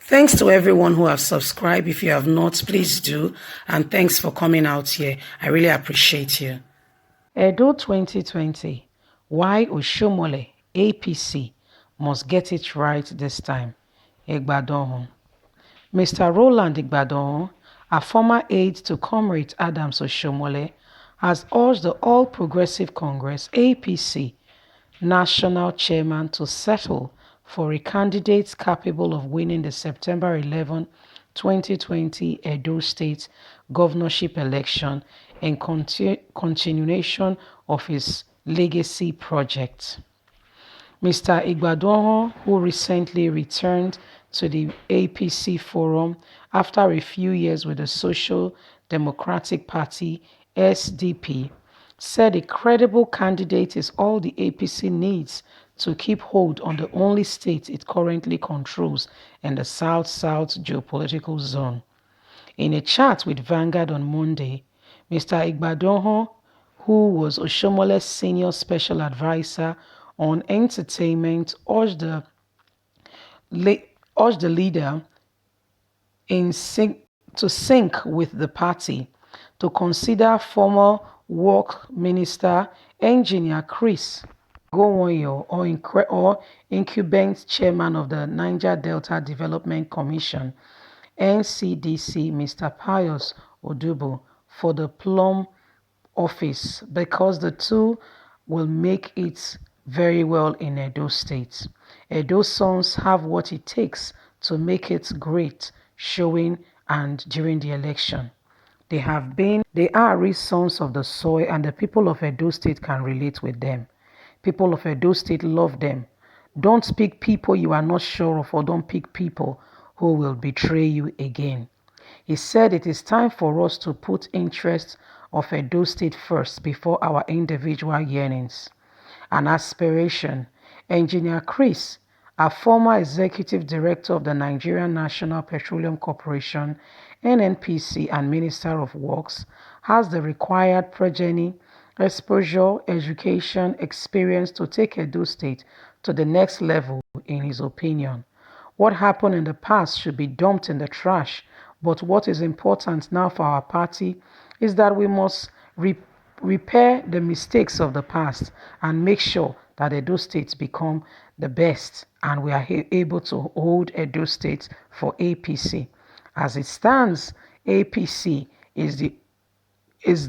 Thanks to everyone who have subscribed. If you have not, please do. And thanks for coming out here. I really appreciate you. Edo 2020. Why Oshiomhole, APC, must get it right this time. Igbadon. Mr. Roland Igbadon, a former aide to Comrade Adams Oshiomhole, has urged the All Progressive Congress, APC, national chairman to settle for a candidate capable of winning the September 11, 2020 Edo State governorship election in continuation of his legacy project. Mr. Igbadon, who recently returned to the APC forum after a few years with the Social Democratic Party (SDP), said a credible candidate is all the APC needs to keep hold on the only state it currently controls in the South-South geopolitical zone. In a chat with Vanguard on Monday, Mr. Igbadon, who was Oshiomole's senior special advisor on entertainment, urged the leader to sync with the party to consider former Work Minister Engineer Chris Gowonyo or incumbent chairman of the Niger Delta Development Commission (NCDC) Mr. Pius Odubo for the plum office because the two will make it very well in Edo State. Edo sons have what it takes to make it great showing and during the election. They are real sons of the soil, and the people of Edo State can relate with them. People of Edo State love them. Don't pick people you are not sure of, or don't pick people who will betray you again. He said it is time for us to put interests of Edo State first before our individual yearnings. An aspiration. Engineer Chris, a former executive director of the Nigerian National Petroleum Corporation (NNPC) and Minister of Works, has the required progeny, exposure, education, experience to take Edo State to the next level in his opinion. What happened in the past should be dumped in the trash, but what is important now for our party is that we must repair the mistakes of the past and make sure that Edo State become the best and we are able to hold Edo State for APC. As it stands, APC is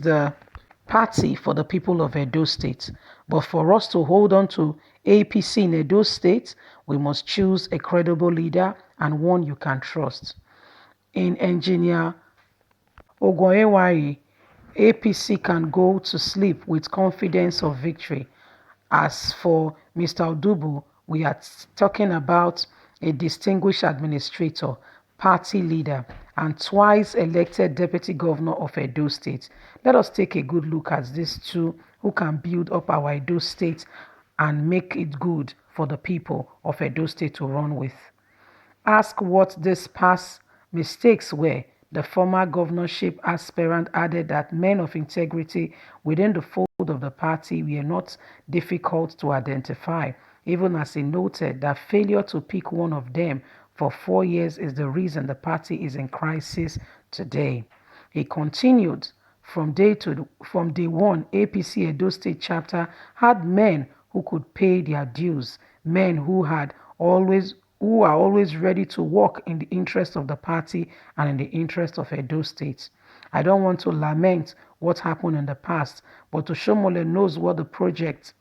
the party for the people of Edo State. But for us to hold on to APC in Edo State, we must choose a credible leader and one you can trust. In Engineer Ogoewari, APC can go to sleep with confidence of victory. As for Mr. Odubu, we are talking about a distinguished administrator, party leader, and twice elected deputy governor of Edo State. Let us take a good look at these two who can build up our Edo State and make it good for the people of Edo State to run with. Ask what these past mistakes were. The former governorship aspirant added that men of integrity within the fold of the party were not difficult to identify, even as he noted that failure to pick one of them for 4 years is the reason the party is in crisis today. He continued, from day one, APC Edo State chapter had men who could pay their dues, men who are always ready to work in the interest of the party and in the interest of Edo State. I don't want to lament what happened in the past, but Oshiomhole knows what the project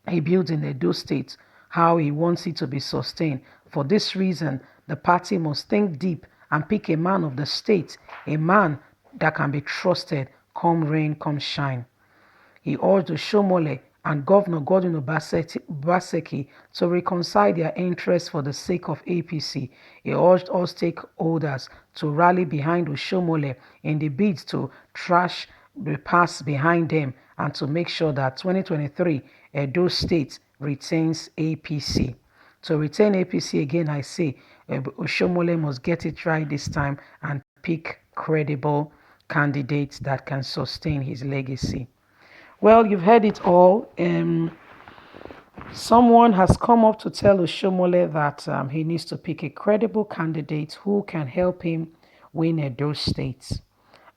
he built in Edo State, how he wants it to be sustained. For this reason, the party must think deep and pick a man of the state, a man that can be trusted, come rain, come shine. He urged Oshiomhole and Governor Godwin Obaseki to reconcile their interests for the sake of APC. He urged all stakeholders to rally behind Oshiomhole in the bid to trash the past behind them and to make sure that 2023 Edo State retains APC. To retain APC again, I say Oshiomhole must get it right this time and pick credible candidates that can sustain his legacy. Well, you've heard it all. Someone has come up to tell Oshiomhole that he needs to pick a credible candidate who can help him win Edo State.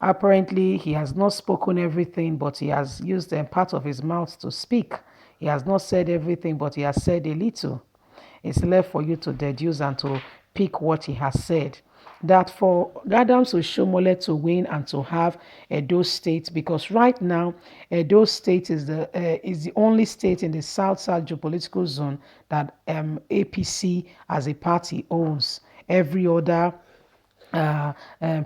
Apparently, he has not spoken everything, but he has used a part of his mouth to speak. He has not said everything, but he has said a little. It's left for you to deduce and to pick what he has said. That for Adams Oshiomhole to win and to have Edo State, because right now Edo State is the only state in the South geopolitical zone that APC as a party owns. Every other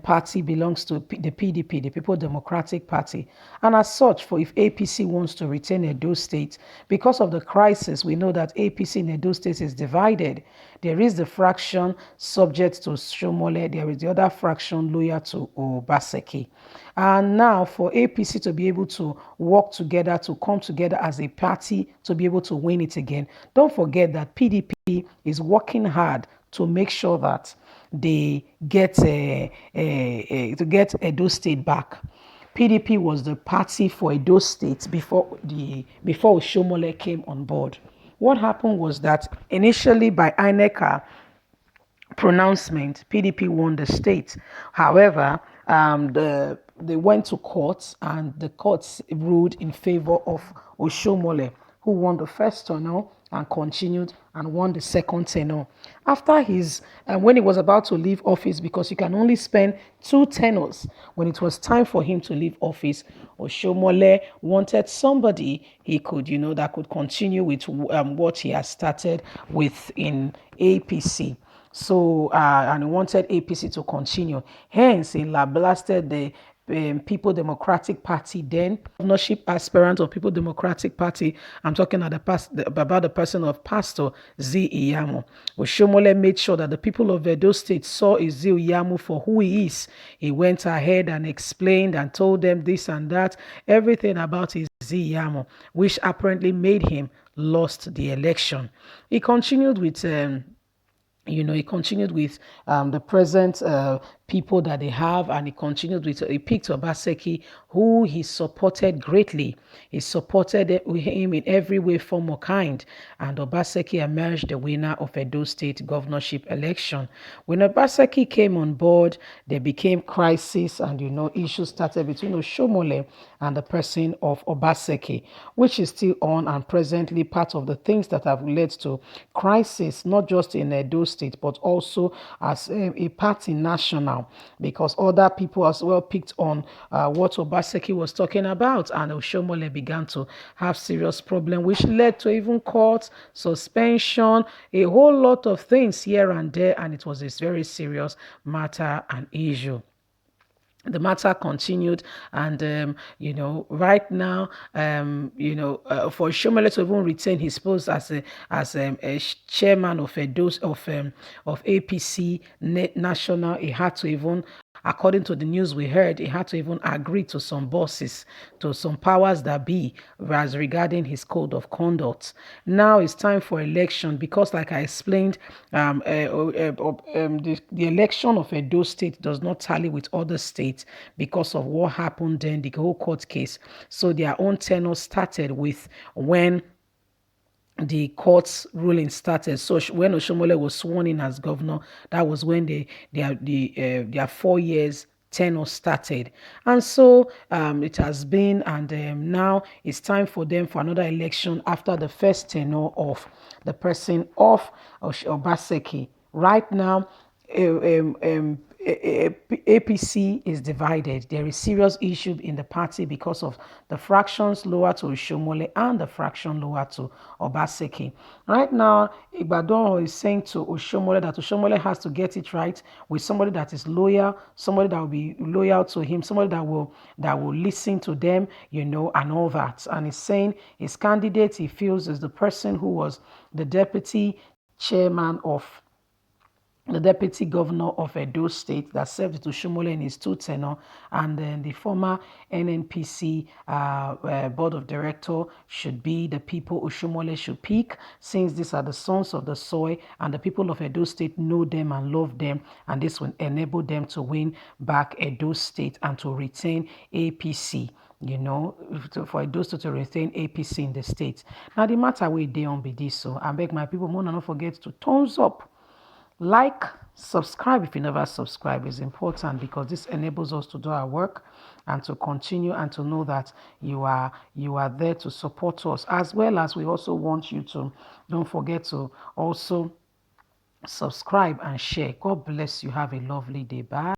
party belongs to the PDP, the People Democratic Party. And as such, for if APC wants to retain Edo State, because of the crisis, we know that APC in Edo State is divided. There is the fraction subject to Oshiomhole, there is the other fraction loyal to Obaseki. And now for APC to be able to work together, to come together as a party, to be able to win it again, don't forget that PDP is working hard to make sure that they get to get Edo State back. PDP was the party for Edo State before Oshiomhole came on board. What happened was that initially by INEC pronouncement, PDP won the state. However, they went to court and the courts ruled in favor of Oshiomhole, who won the first tenure and continued and won the second tenure. After when he was about to leave office, because you can only spend 2 tenures, when it was time for him to leave office, Oshiomhole wanted somebody he could, that could continue with what he has started with in APC. So, and he wanted APC to continue. Hence, he blasted the People Democratic Party, then governorship aspirant of People Democratic Party. I'm talking about the person of Pastor Z. Iyamu. Oshiomhole made sure that the people of Edo State saw Z. Iyamu for who he is. He went ahead and explained and told them this and that, everything about his Z. Iyamu, which apparently made him lost the election. He continued with the present people that they have, and he picked Obaseki, who he supported greatly. He supported him in every way, form, or kind, and Obaseki emerged the winner of Edo State governorship election. When Obaseki came on board, there became crisis, and issues started between Oshiomhole and the person of Obaseki, which is still on and presently part of the things that have led to crisis, not just in Edo State, but also as a party national, because other people as well picked on what Obaseki was talking about, and Oshiomhole began to have serious problems, which led to even court, suspension, a whole lot of things here and there, and it was a very serious matter and issue. The matter continued, and right now, for Oshiomhole to even retain his post as a chairman of APC national, he had to even, according to the news we heard, he had to even agree to some bosses, to some powers that be, as regarding his code of conduct. Now it's time for election, because like I explained, the election of Edo State does not tally with other states because of what happened then, the whole court case. So their own tenure started with when the court's ruling started. So when Oshiomhole was sworn in as governor, that was when their 4 years tenure started. And so it has been, and now it's time for them for another election after the first tenure of the person of Obaseki. Right now, APC is divided. There is serious issue in the party because of the fractions lower to Oshiomhole and the fraction lower to Obaseki. Right now, Ibadan is saying to Oshiomhole that Oshiomhole has to get it right with somebody that is loyal, somebody that will be loyal to him, somebody that will listen to them, and all that. And he's saying his candidate, he feels, is the person who was the deputy chairman of the deputy governor of Edo State that served to Oshiomhole in his 2 tenure, and then the former NNPC board of director should be the people Oshiomhole should pick, since these are the sons of the soil and the people of Edo State know them and love them, and this will enable them to win back Edo State and to retain APC. for those to retain APC in the state. Now, the matter we dey on be this, so I beg my people, more not forget to thumbs up, like, subscribe if you never subscribe. Is important because this enables us to do our work and to continue and to know that you are there to support us, as well as we also want you to don't forget to also subscribe and share. God bless you. Have a lovely day. Bye.